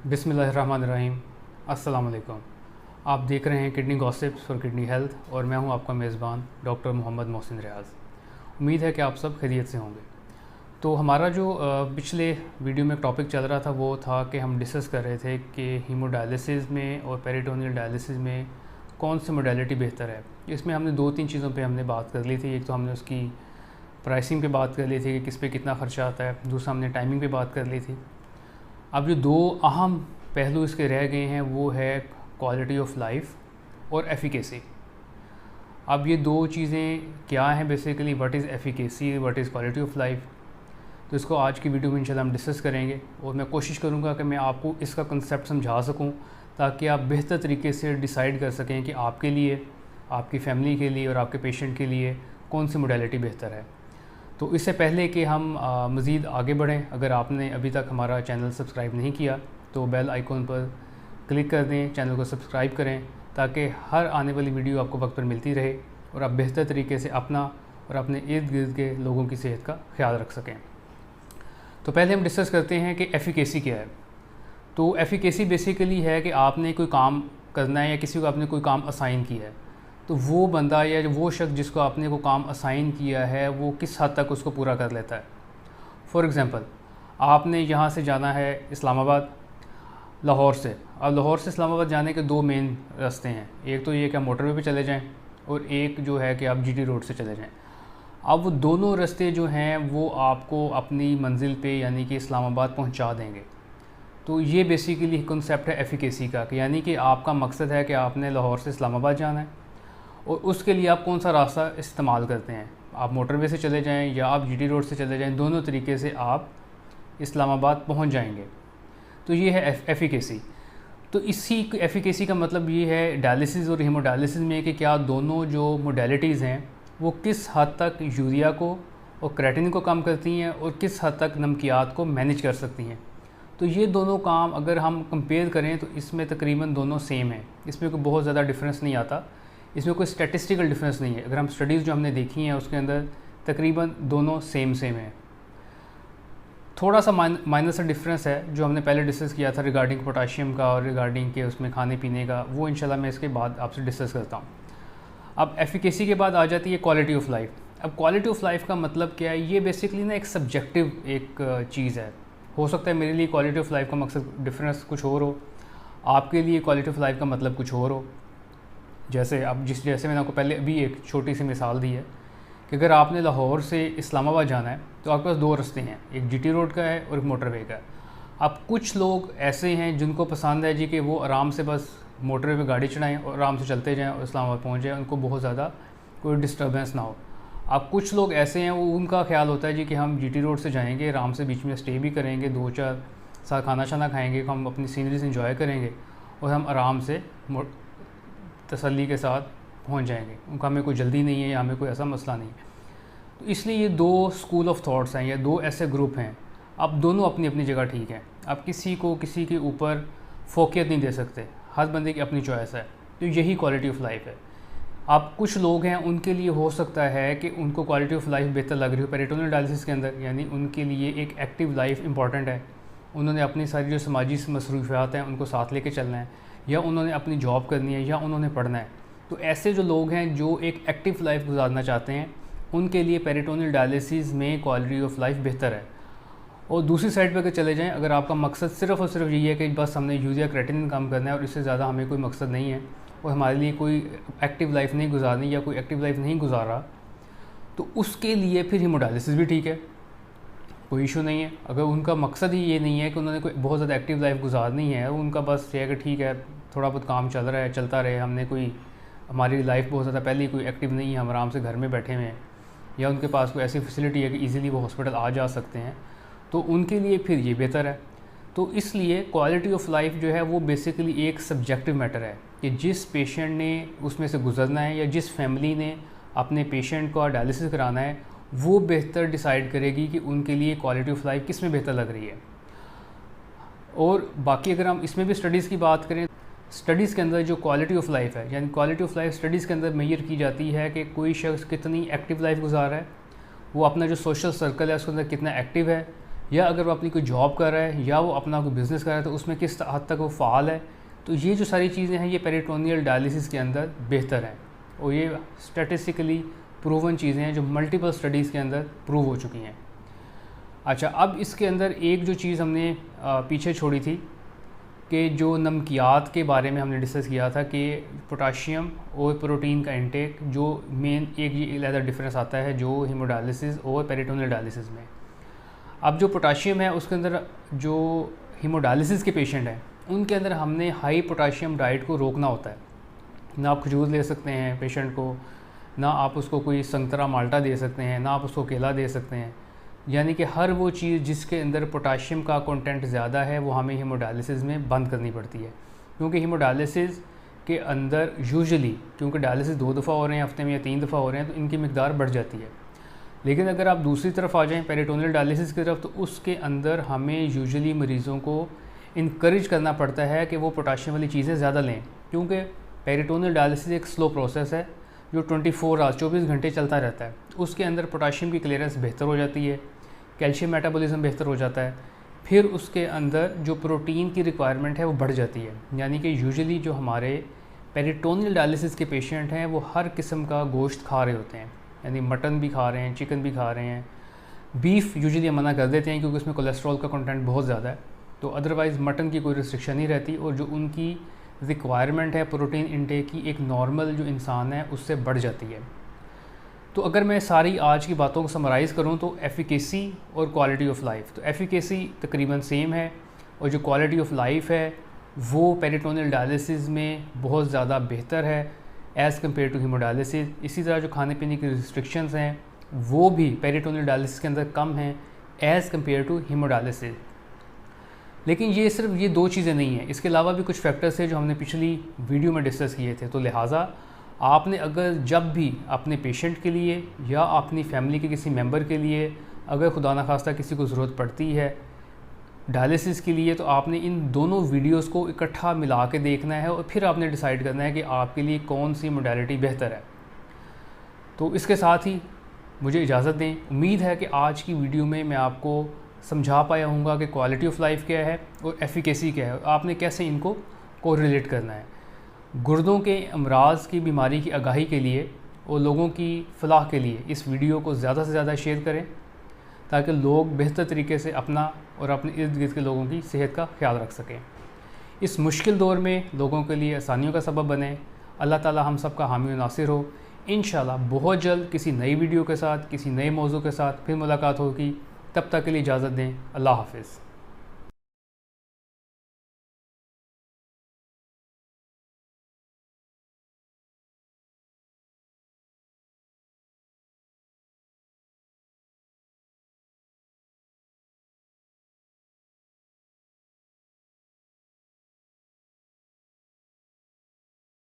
बिस्मिल्लाहिर्रहमानिर्रहीम। अस्सलाम वालेकुम। आप देख रहे हैं kidney gossips for kidney health और मैं हूं आपका मेज़बान डॉक्टर मोहम्मद मोहसिन रियाज़। उम्मीद है कि आप सब खैरियत से होंगे। तो हमारा जो पिछले वीडियो में एक टॉपिक चल रहा था वो था कि हम डिस्कस कर रहे थे कि हीमोडायलिसिस में और पेरिटोनियल डायलिसिस में कौन सी मोडालिटी बेहतर है। इसमें हमने 2-3 चीज़ों पे हमने बात कर ली थी। एक तो हमने उसकी प्राइसिंग पे बात कर ली थी कि किस पे कितना ख़र्चा आता है। दूसरा हमने टाइमिंग पे बात कर ली थी। अब जो 2 अहम पहलू इसके रह गए हैं वो है क्वालिटी ऑफ लाइफ और एफिकेसी। अब ये 2 चीज़ें क्या हैं basically, what is efficacy, what is quality of life. तो इसको आज की वीडियो में इंशाल्लाह हम डिस्कस करेंगे और मैं कोशिश करूँगा कि मैं आपको इसका कंसेप्ट समझा सकूँ ताकि आप बेहतर तरीके से डिसाइड कर सकें कि आपके लिए, आपकी फ़ैमिली के लिए और आपके पेशेंट के लिए कौन सी मोडालिटी बेहतर है। तो इससे पहले कि हम मज़ीद आगे बढ़ें, अगर आपने अभी तक हमारा चैनल सब्सक्राइब नहीं किया तो बेल आइकॉन पर क्लिक कर दें, चैनल को सब्सक्राइब करें ताकि हर आने वाली वीडियो आपको वक्त पर मिलती रहे और आप बेहतर तरीके से अपना और अपने इर्द गिर्द के लोगों की सेहत का ख्याल रख सकें। तो पहले हम डिस्कस करते हैं कि एफिकेसी क्या है। तो एफिकेसी बेसिकली है कि आपने कोई काम करना है या किसी को आपने कोई काम असाइन किया है, तो वो बंदा या वो शख्स जिसको आपने को काम असाइन किया है वो किस हद तक उसको पूरा कर लेता है। फॉर एग्ज़ाम्पल, आपने यहाँ से जाना है इस्लामाबाद लाहौर से। अब लाहौर से इस्लामाबाद जाने के 2 मेन रास्ते हैं। एक तो ये कि आप मोटरवे पे चले जाएं और एक जो है कि आप जीटी रोड से चले जाएं। अब वो दोनों रास्ते जो हैं वो आपको अपनी मंजिल पे यानी कि इस्लामाबाद पहुंचा देंगे। तो ये बेसिकली कॉन्सेप्ट है एफिकेसी का, कि यानी कि आपका मकसद है कि आपने लाहौर से इस्लामाबाद जाना है और उसके लिए आप कौन सा रास्ता इस्तेमाल करते हैं। आप मोटरवे से चले जाएं या आप जीटी रोड से चले जाएं, दोनों तरीके से आप इस्लामाबाद पहुंच जाएंगे। तो ये है एफिकेसी। तो इसी एफिकेसी का मतलब ये है डायलिसिस और हीमोडायलिसिस में कि क्या दोनों जो मोडालिटीज़ हैं वो किस हद तक यूरिया को और क्रेटिनिन को कम करती हैं और किस हद तक नमकियात को मैनेज कर सकती हैं। तो ये दोनों काम अगर हम कंपेयर करें तो इसमें तकरीबन दोनों सेम हैं, इसमें कोई बहुत ज़्यादा डिफरेंस नहीं आता, इसमें कोई स्टैटिस्टिकल डिफरेंस नहीं है। अगर हम स्टडीज़ जो हमने देखी हैं उसके अंदर तकरीबन दोनों सेम है। थोड़ा सा माइनर सा डिफरेंस है जो हमने पहले डिस्कस किया था रिगार्डिंग पोटाशियम का और रिगार्डिंग के उसमें खाने पीने का, वो इंशाल्लाह मैं इसके बाद आपसे डिस्कस करता हूँ। अब एफिकेसी के बाद आ जाती है क्वालिटी ऑफ लाइफ। अब क्वालिटी ऑफ लाइफ का मतलब क्या है, ये बेसिकली ना एक सब्जेक्टिव एक चीज़ है। हो सकता है मेरे लिए क्वालिटी ऑफ लाइफ का मकसद डिफरेंस कुछ और हो, आपके लिए क्वालिटी ऑफ लाइफ का मतलब कुछ और हो। जैसे अब जैसे मैंने आपको पहले अभी एक छोटी सी मिसाल दी है कि अगर आपने लाहौर से इस्लामाबाद जाना है तो आपके पास 2 रास्ते हैं, एक जीटी रोड का है और एक मोटरवे का है। अब कुछ लोग ऐसे हैं जिनको पसंद है जी कि वो आराम से बस मोटरवे पे गाड़ी चढ़ाएं और आराम से चलते जाएं और इस्लामाबाद पहुंच जाएं, उनको बहुत ज़्यादा कोई डिस्टर्बेंस ना हो। अब कुछ लोग ऐसे हैं वो उनका ख्याल होता है जी कि हम जीटी रोड से जाएंगे, आराम से बीच में स्टे भी करेंगे, 2-4 साथ खाना शाना खाएँगे, हम अपनी सीनरीज इंजॉय करेंगे और हम आराम से तसल्ली के साथ पहुंच जाएंगे। उनका हमें कोई जल्दी नहीं है या हमें कोई ऐसा मसला नहीं है। तो इसलिए ये 2 स्कूल ऑफ थॉट्स हैं या 2 ऐसे ग्रुप हैं। अब दोनों अपनी अपनी जगह ठीक हैं। आप किसी को किसी के ऊपर फोकियत नहीं दे सकते, हर बंदे की अपनी चॉइस है। तो यही क्वालिटी ऑफ लाइफ है। आप कुछ लोग हैं उनके लिए हो सकता है कि उनको क्वालिटी ऑफ लाइफ बेहतर लग रही हो पेरिटोनियल डायलिसिस के अंदर, यानी उनके लिए एक एक्टिव लाइफ इंपॉर्टेंट है। उन्होंने अपनी सारी जो समाजी मसरूफियात हैं उनको साथ लेके चलना है, या उन्होंने अपनी जॉब करनी है, या उन्होंने पढ़ना है। तो ऐसे जो लोग हैं जो एक एक्टिव लाइफ गुजारना चाहते हैं उनके लिए पेरिटोनियल डायलिसिस में क्वालिटी ऑफ लाइफ बेहतर है। और दूसरी साइड पर अगर चले जाएं, अगर आपका मकसद सिर्फ़ और सिर्फ यही है कि बस हमने यूरिया क्रेटिनिन कम करना है और इससे ज़्यादा हमें कोई मकसद नहीं है और हमारे लिए कोई एक्टिव लाइफ नहीं गुजारनी या कोई एक्टिव लाइफ नहीं गुजारा, तो उसके लिए फिर हीमोडायलिसिस भी ठीक है, कोई इशू नहीं है। अगर उनका मकसद ही ये नहीं है कि उन्होंने कोई बहुत ज़्यादा एक्टिव लाइफ गुजारनी है, उनका बस ये है कि ठीक है थोड़ा बहुत काम चल रहा है, चलता रहे, हमने कोई हमारी लाइफ बहुत ज़्यादा पहले ही कोई एक्टिव नहीं है, हम आराम से घर में बैठे हुए हैं, या उनके पास कोई ऐसी फैसिलिटी है कि इजीली वो हॉस्पिटल आ जा सकते हैं, तो उनके लिए फिर ये बेहतर है। तो इसलिए क्वालिटी ऑफ लाइफ जो है वो बेसिकली एक सब्जेक्टिव मैटर है कि जिस पेशेंट ने उसमें से गुजरना है या जिस फैमिली ने अपने पेशेंट को डायलिसिस कराना है वो बेहतर डिसाइड करेगी कि उनके लिए क्वालिटी ऑफ लाइफ किस में बेहतर लग रही है। और बाकी अगर हम इसमें भी स्टडीज़ की बात करें, स्टडीज़ के अंदर जो क्वालिटी ऑफ लाइफ है, यानी क्वालिटी ऑफ लाइफ स्टडीज़ के अंदर मेजर की जाती है कि कोई शख्स कितनी एक्टिव लाइफ गुजार रहा है, वो अपना जो सोशल सर्कल है उसके अंदर कितना एक्टिव है, या अगर वो अपनी कोई जॉब कर रहा है या वो अपना कोई बिज़नेस कर रहा है तो उसमें किस हद तक वो फ़ाल है। तो ये जो सारी चीज़ें हैं ये पेरिटोनियल डायलिसिस के अंदर बेहतर हैं और ये स्टैटिस्टिकली प्रूवन चीज़ें हैं जो मल्टीपल स्टडीज़ के अंदर प्रूव हो चुकी हैं। अच्छा, अब इसके अंदर एक जो चीज़ हमने पीछे छोड़ी थी कि जो नमकियात के बारे में हमने डिस्कस किया था कि पोटाशियम और प्रोटीन का इंटेक जो मेन एक ये अलग डिफरेंस आता है जो हीमोडायलिसिस और पेरिटोनियल डायलिसिस में। अब जो पोटाशियम है उसके अंदर जो हीमोडायलिसिस के पेशेंट हैं उनके अंदर हमने हाई पोटाशियम डाइट को रोकना होता है। ना आप खजूर ले सकते हैं पेशेंट को, ना आप उसको कोई संतरा माल्टा दे सकते हैं, ना आप उसको केला दे सकते हैं। यानी कि हर वो चीज़ जिसके अंदर पोटाशियम का कंटेंट ज़्यादा है वो हमें हीमोडायलिसिस में बंद करनी पड़ती है, क्योंकि हीमोडायलिसिस के अंदर यूजुअली क्योंकि डायलिसिस 2 दफ़ा हो रहे हैं हफ्ते में या 3 दफ़ा हो रहे हैं तो इनकी मिकदार बढ़ जाती है। लेकिन अगर आप दूसरी तरफ आ जाएँ पेरिटोनियल डायलिसिस की तरफ तो उसके अंदर हमें यूजुअली मरीज़ों को इनकरेज करना पड़ता है कि वो पोटाशियम वाली चीज़ें ज़्यादा लें, क्योंकि पेरिटोनियल डायलिसिस एक स्लो प्रोसेस है जो 24 आवर्स 24 घंटे चलता रहता है। उसके अंदर पोटाशियम की क्लियरेंस बेहतर हो जाती है, कैल्शियम मेटाबॉलिज्म बेहतर हो जाता है, फिर उसके अंदर जो प्रोटीन की रिक्वायरमेंट है वो बढ़ जाती है। यानी कि यूजुअली जो हमारे पेरिटोनियल डायलिसिस के पेशेंट हैं वो हर किस्म का गोश्त खा रहे होते हैं, यानी मटन भी खा रहे हैं, चिकन भी खा रहे हैं। बीफ यूजुअली मना कर देते हैं क्योंकि उसमें कोलेस्ट्रॉल का कंटेंट बहुत ज़्यादा है, तो अदरवाइज़ मटन की कोई रिस्ट्रिक्शन नहीं रहती और जो उनकी रिक्वायरमेंट है प्रोटीन इनटेक की एक नॉर्मल जो इंसान है उससे बढ़ जाती है। तो अगर मैं सारी आज की बातों को समराइज़ करूं तो एफिकेसी और क्वालिटी ऑफ लाइफ, तो एफिकेसी तकरीबन सेम है और जो क्वालिटी ऑफ लाइफ है वो पेरिटोनियल डायलिसिस में बहुत ज़्यादा बेहतर है एज़ कम्पेयर टू हीमोडायलिसिस। इसी तरह जो खाने पीने की रिस्ट्रिक्शंस हैं वो भी पेरिटोनियल डायलिसिस के अंदर कम हैं एज़ कम्पेयर टू हीमोडायलिसिस। लेकिन ये सिर्फ ये 2 चीज़ें नहीं हैं, इसके अलावा भी कुछ फैक्टर्स हैं जो हमने पिछली वीडियो में डिस्कस किए थे। तो लिहाजा आपने अगर जब भी अपने पेशेंट के लिए या अपनी फैमिली के किसी मेंबर के लिए अगर खुदा न खास्ता किसी को ज़रूरत पड़ती है डायलिसिस के लिए, तो आपने इन दोनों वीडियोस को इकट्ठा मिला के देखना है और फिर आपने डिसाइड करना है कि आपके लिए कौन सी मोडालिटी बेहतर है। तो इसके साथ ही मुझे इजाज़त दें। उम्मीद है कि आज की वीडियो में मैं आपको समझा पाया हूँगा कि क्वालिटी ऑफ लाइफ क्या है और एफिकेसी क्या है, आपने कैसे इनको कोरिलेट करना है। गुर्दों के अमराज की बीमारी की आगाही के लिए और लोगों की फलाह के लिए इस वीडियो को ज़्यादा से ज़्यादा शेयर करें ताकि लोग बेहतर तरीके से अपना और अपने इर्द गिर्द के लोगों की सेहत का ख्याल रख सकें। इस मुश्किल दौर में लोगों के लिए आसानियों का सबब बने। अल्लाह ताला हम सब का हामी और नासिर हो। इंशाल्लाह बहुत जल्द किसी नई वीडियो के साथ किसी नए मौजू के साथ फिर मुलाकात होगी। तब तक के लिए इजाज़त दें। अल्लाह हाफ़िज़।